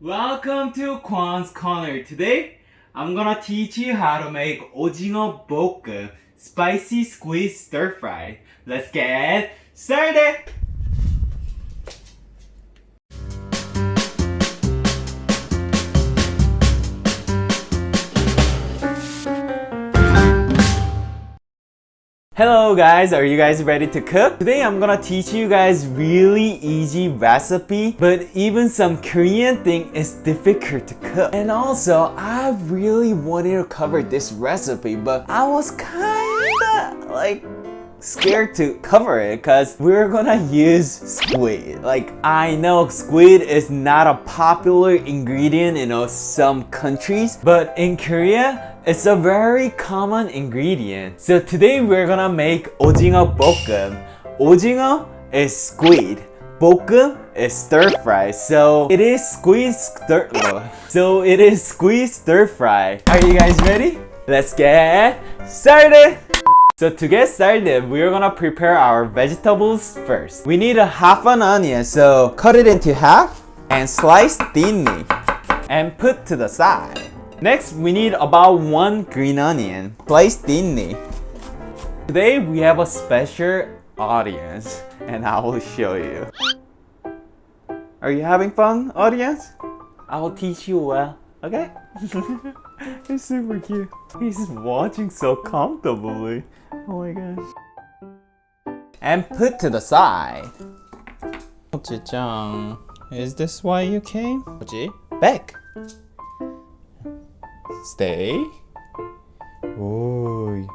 Welcome to Kwon's Corner. Today, I'm gonna teach you how to make Ojingeo-Bokkeum spicy squid stir fry. Let's get started! Hello guys, are you guys ready to cook? Today I'm gonna teach you guys really easy recipe, but even some Korean thing is difficult to cook. And also, I really wanted to cover this recipe, but I was kinda scared to cover it because we're gonna use squid. I know squid is not a popular ingredient in some countries, but in Korea it's a very common ingredient. So today we're gonna make Ojingeo-Bokkeum. Ojingeo is squid, Bokkeum is stir fry. So it is squid stir fry. Are you guys ready? Let's get started. So to get started, we're gonna prepare our vegetables first. We need a half an onion, so cut it into half and slice thinly and put to the side. Next, we need about 1 green onion, sliced thinly. Today we have a special audience and I will show you. Are you having fun, audience? I will teach you well, okay? He's super cute. He's watching so comfortably. Oh my gosh. And put to the side. Ojijang, is this why you came? Oji, back. Stay. Ooh.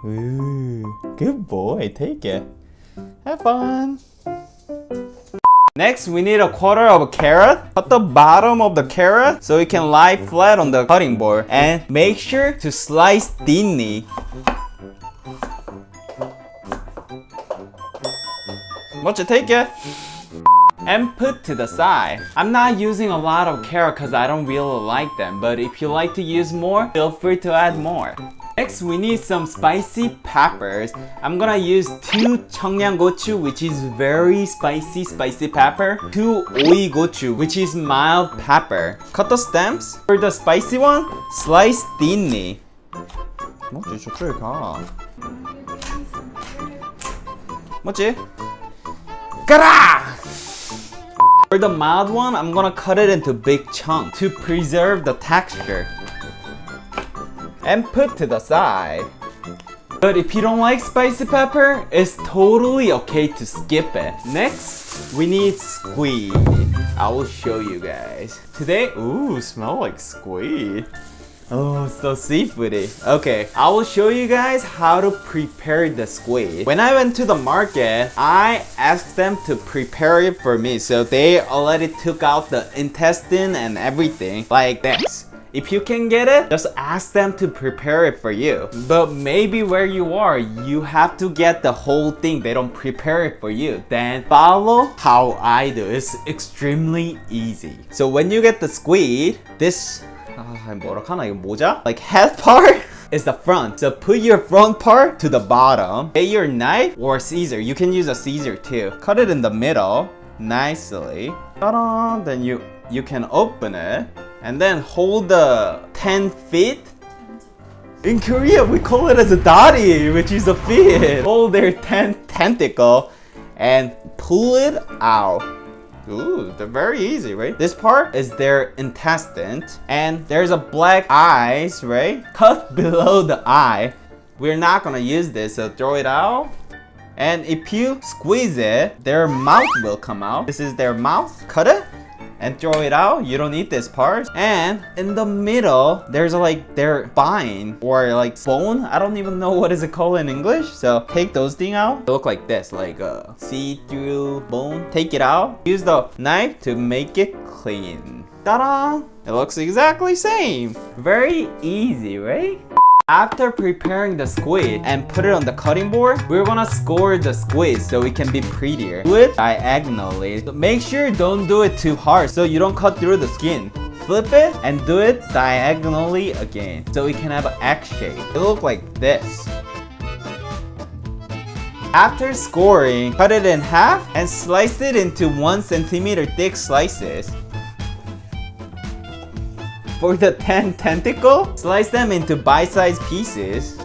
Ooh. Good boy, take it. Have fun. Next, we need a quarter of a carrot. Cut the bottom of the carrot so it can lie flat on the cutting board. And make sure to slice thinly. Watch it, take it. And put to the side. I'm not using a lot of carrot because I don't really like them. But if you like to use more, feel free to add more. Next, we need some spicy peppers. I'm gonna use 2 청양고추, which is very spicy pepper. 2 오이고추, which is mild pepper. Cut the stems. For the spicy one, slice thinly. 뭐지? 저쪽에 가. 뭐지? 가라! For the mild one, I'm gonna cut it into big chunks to preserve the texture. And put to the side. But if you don't like spicy pepper, it's totally okay to skip it. Next, we need squid. I will show you guys. Today, ooh, smell like squid. Oh, so seafoody. Okay, I will show you guys how to prepare the squid. When I went to the market, I asked them to prepare it for me. So they already took out the intestine and everything like this. If you can get it, just ask them to prepare it for you. But maybe where you are, you have to get the whole thing. They don't prepare it for you. Then follow how I do. It's extremely easy. So when you get the squid, this head part is the front. So put your front part to the bottom. Get your knife or scissor. You can use a scissor too. Cut it in the middle nicely. Ta-da! Then you can open it and then hold the 10 feet. In Korea, we call it as a da리, which is a feet. Hold their 10 tentacle and pull it out. Ooh, they're very easy, right? This part is their intestine and there's a black eyes, right? Cut below the eye. We're not gonna use this, so throw it out. And if you squeeze it, their mouth will come out. This is their mouth. Cut it and throw it out. You don't need this part. And in the middle, there's their spine or bone. I don't even know what is it called in English. So take those things out. They look like this, like a see-through bone. Take it out. Use the knife to make it clean. Ta-da! It looks exactly same. Very easy, right? After preparing the squid and put it on the cutting board, we're gonna score the squid so it can be prettier. Do it diagonally. So make sure don't do it too hard so you don't cut through the skin. Flip it and do it diagonally again so it can have an X shape. It looks like this. After scoring, cut it in half and slice it into 1 centimeter thick slices. for the 10 tentacle, slice them into bite-sized pieces.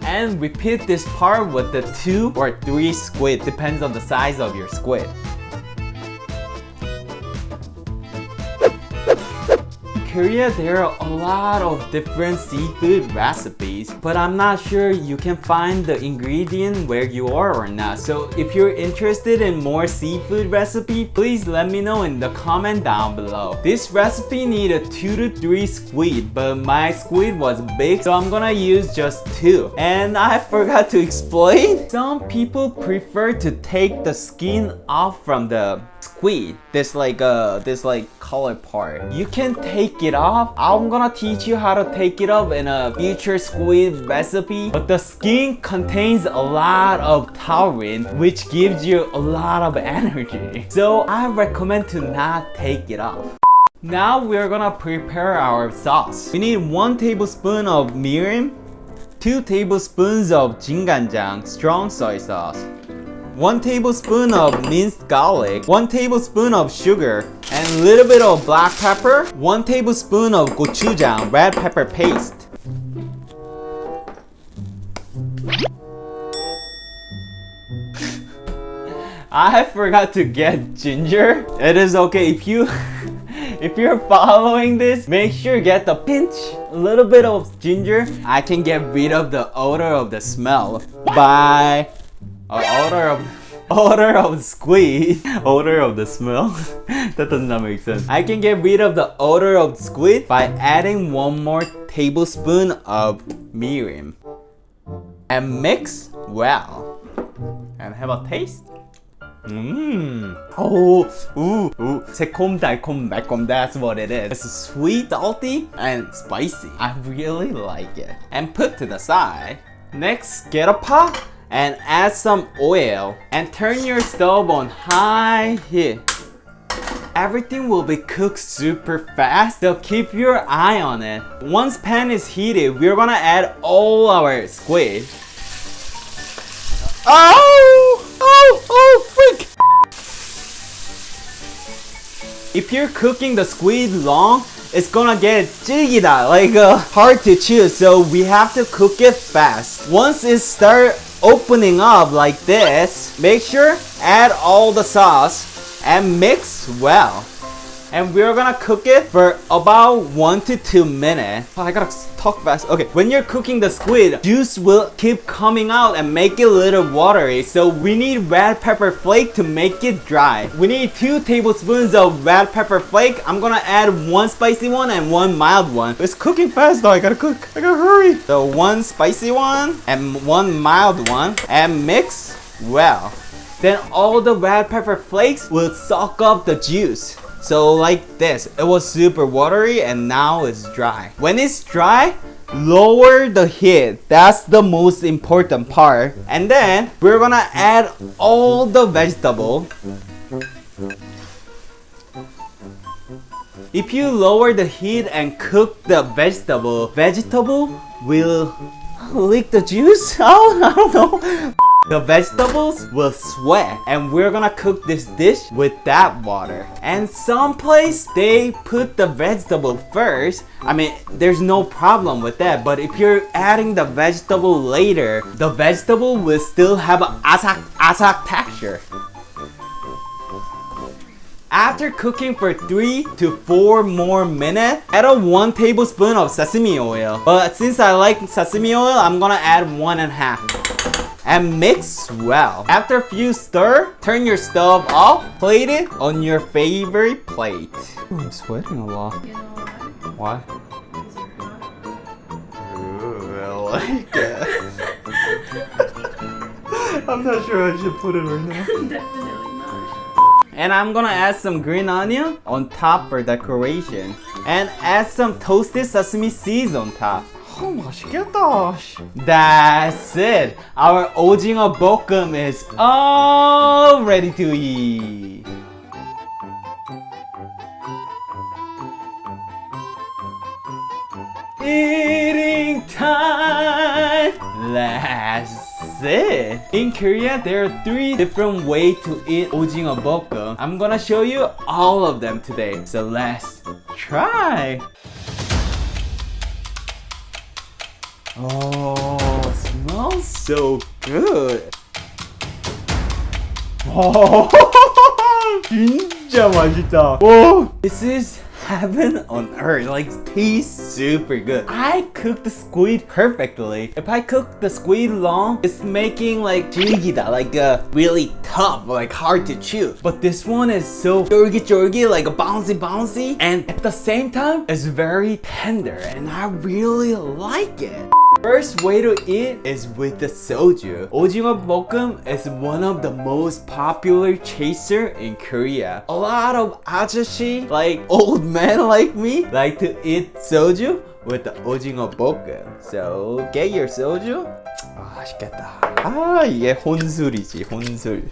And repeat this part with the 2 or 3 squid, depends on the size of your squid. In Korea, there are a lot of different seafood recipes, but I'm not sure you can find the ingredient where you are or not. So if you're interested in more seafood recipe, please let me know in the comment down below. This recipe needed 2 to 3 squid, but my squid was big, so I'm gonna use just 2. And I forgot to explain, some people prefer to take the skin off from the squid, this color part. You can take it off. I'm gonna teach you how to take it off in a future squid recipe, but the skin contains a lot of taurine, which gives you a lot of energy, so I recommend to not take it off. Now we're gonna prepare our sauce. We need 1 tablespoon of mirin, 2 tablespoons of jinganjang strong soy sauce, 1 tablespoon of minced garlic, 1 tablespoon of sugar, and a little bit of black pepper, 1 tablespoon of gochujang red pepper paste. I forgot to get ginger. It is okay if you're following this, make sure get the pinch, a little bit of ginger. I can get rid of the odor of the smell by odor of squid. Odor of the smell. That does not make sense. I can get rid of the odor of squid by adding 1 more tablespoon of mirin. And mix well. And have a taste. 새콤달콤 달콤. That's what it is. It's sweet, salty, and spicy. I really like it. And put to the side. Next, get a pot and add some oil and turn your stove on high heat. Everything will be cooked super fast, so keep your eye on it. Once pan is heated, we're gonna add all our squid. Oh, freak! If you're cooking the squid long, it's gonna get 질기다, hard to chew, so we have to cook it fast. Once it starts opening up like this, make sure add all the sauce and mix well. And we're gonna cook it for about 1 to 2 minutes. I gotta talk fast. Okay, when you're cooking the squid, juice will keep coming out and make it a little watery. So we need red pepper flake to make it dry. We need 2 tablespoons of red pepper flake. I'm gonna add 1 spicy one and 1 mild one. It's cooking fast though, I gotta cook. I gotta hurry. So 1 spicy one and 1 mild one and mix well. Then all the red pepper flakes will soak up the juice. So like this, it was super watery and now it's dry. When it's dry, lower the heat. That's the most important part. And then we're gonna add all the vegetable. If you lower the heat and cook the vegetable will leak the juice? Oh, I don't know. The vegetables will sweat, and we're gonna cook this dish with that water. And some place they put the vegetable first. I mean, there's no problem with that, but if you're adding the vegetable later, the vegetable will still have an asak texture. After cooking for 3 to 4 more minutes, add a 1 tablespoon of sesame oil. But since I like sesame oil, I'm gonna add 1.5. And mix well. After a few stir, turn your stove off, plate it on your favorite plate. Ooh, I'm sweating a lot. You know why? Why? Ooh, I like it. I'm not sure I should put it right now. Definitely not. And I'm gonna add some green onion on top for decoration. And add some toasted sesame seeds on top. Oh, 맛있겠다. That's it. Our Ojingeo-Bokkeum is all ready to eat. Eating time. That's it. In Korea, there are 3 different ways to eat Ojingeo-Bokkeum. I'm gonna show you all of them today. So let's try. Oh, smells so good. Oh, 진짜 맛있다. Whoa, this is heaven on earth. Like, tastes super good. I cooked the squid perfectly. If I cook the squid long, it's making like 질기다, like really tough, like hard to chew. But this one is so 쫄깃쫄깃, like bouncy, and at the same time, it's very tender, and I really like it. First way to eat is with the soju. Ojingeo-Bokkeum is one of the most popular chaser in Korea. A lot of ajashi, like old men like me, like to eat soju with the Ojingeo-Bokkeum. So get your soju. 아, 맛있겠다. 아, 이게 혼술이지, 혼술.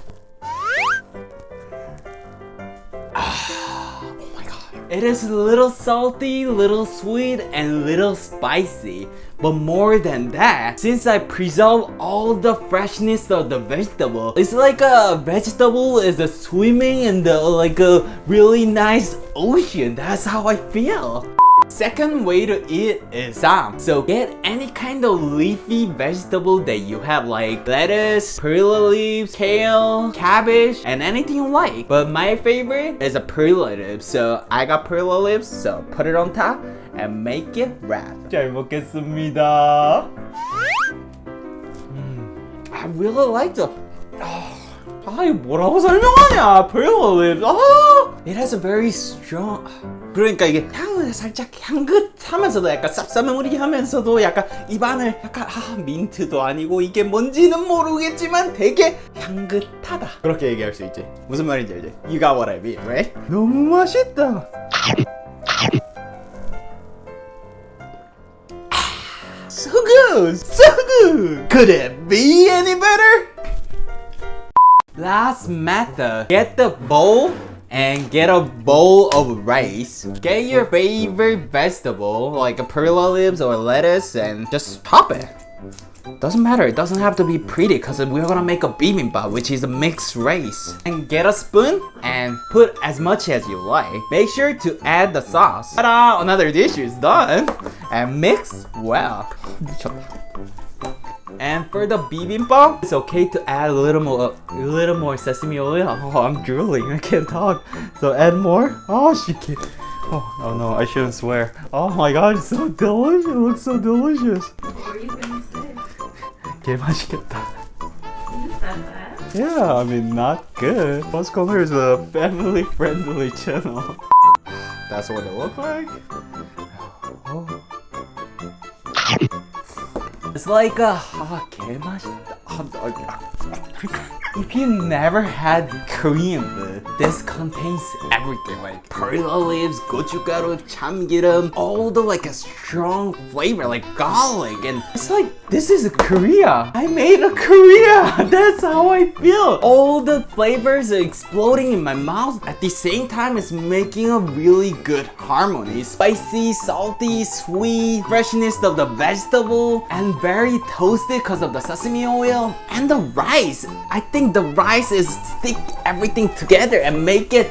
It is a little salty, little sweet, and little spicy. But more than that, since I preserve all the freshness of the vegetable, it's like a vegetable is swimming in the like a really nice ocean. That's how I feel. Second way to eat is sam. So get any kind of leafy vegetable that you have, like lettuce, perilla leaves, kale, cabbage, and anything you like. But my favorite is a perilla leaf. So I got perilla leaves, so put it on top and make it wrap. 잘 먹겠습니다. I really like the... 아, 이거 뭐라고 설명하냐? perilla leaves. It has a very strong... 그러니까 이게 향을 살짝 향긋하면서도 약간 쌉싸무리하면서도 약간 입안을 약간 민트도 아니고 이게 뭔지는 모르겠지만 되게 향긋하다. 그렇게 얘기할 수 있지. 무슨 말인지 알지? You got what I mean, right? 너무 맛있다. So good, so good. Could it be any better? Last method, get the bowl and get a bowl of rice. Get your favorite vegetable like a perilla leaves or lettuce and just pop it. Doesn't matter, it doesn't have to be pretty because we're gonna make a bibimbap, which is a mixed rice. And get a spoon and put as much as you like. Make sure to add the sauce. Ta-da! Another dish is done. And mix well. And for the bibimbap, it's okay to add a little more sesame oil. Oh, I'm drooling. I can't talk. So add more. Oh, she can't. Oh no, I shouldn't swear. Oh my god, it's so delicious. It looks so delicious. What are you gonna say? 개 맛있겠다. You just said that. Yeah, I mean, not good. What's Color is a family-friendly channel. That's what it looks like. Oh. It's like 개 맛있다. If you never had Korean food, this contains everything like perilla leaves, gochugaru, 참기름, all the like a strong flavor like garlic, and it's like this is Korea. I made a Korea. That's how I feel. All the flavors are exploding in my mouth. At the same time, it's making a really good harmony. Spicy, salty, sweet, freshness of the vegetable, and very toasted because of the sesame oil and the rice. I think the rice is stick everything together and make it.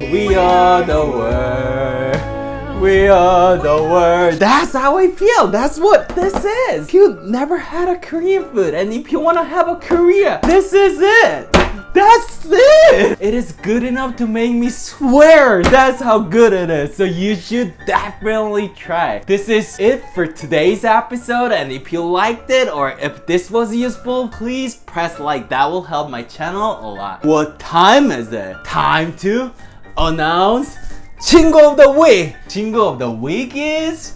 We are the world. We are the world. That's how I feel. That's what this is. If you never had a Korean food and if you want to have a Korea, this is it. That's it! It is good enough to make me swear that's how good it is. So you should definitely try. This is it for today's episode, and if you liked it or if this was useful, please press like. That will help my channel a lot. What time is it? Time to announce Jingle of the Week. Jingle of the Week is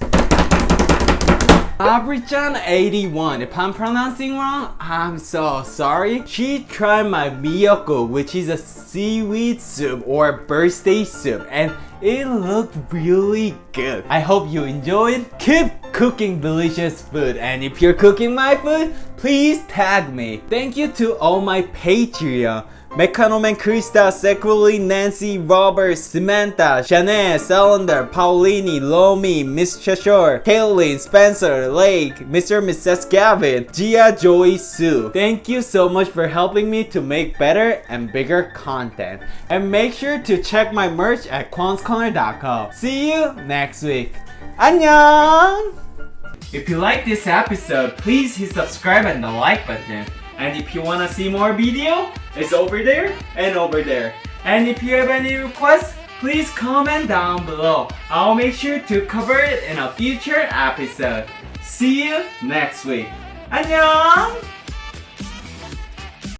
Averichan81. If I'm pronouncing wrong, I'm so sorry. She tried my miyoko, which is a seaweed soup or birthday soup, and it looked really good. I hope you enjoyed. Keep cooking delicious food, and if you're cooking my food, please tag me. Thank you to all my Patreon Mechanoman, Krista, Sequili, Nancy, Robert, Samantha, Shanae, Salander, Paulini, Lomi, Miss Cheshire, Kaylin, Spencer, Lake, Mr. and Mrs. Gavin, Gia, Joey, Sue. Thank you so much for helping me to make better and bigger content. And make sure to check my merch at kwonscorner.com. See you next week. 안녕! If you like this episode, please hit subscribe and the like button. And if you wanna see more video, it's over there and over there. And if you have any requests, please comment down below. I'll make sure to cover it in a future episode. See you next week. 안녕!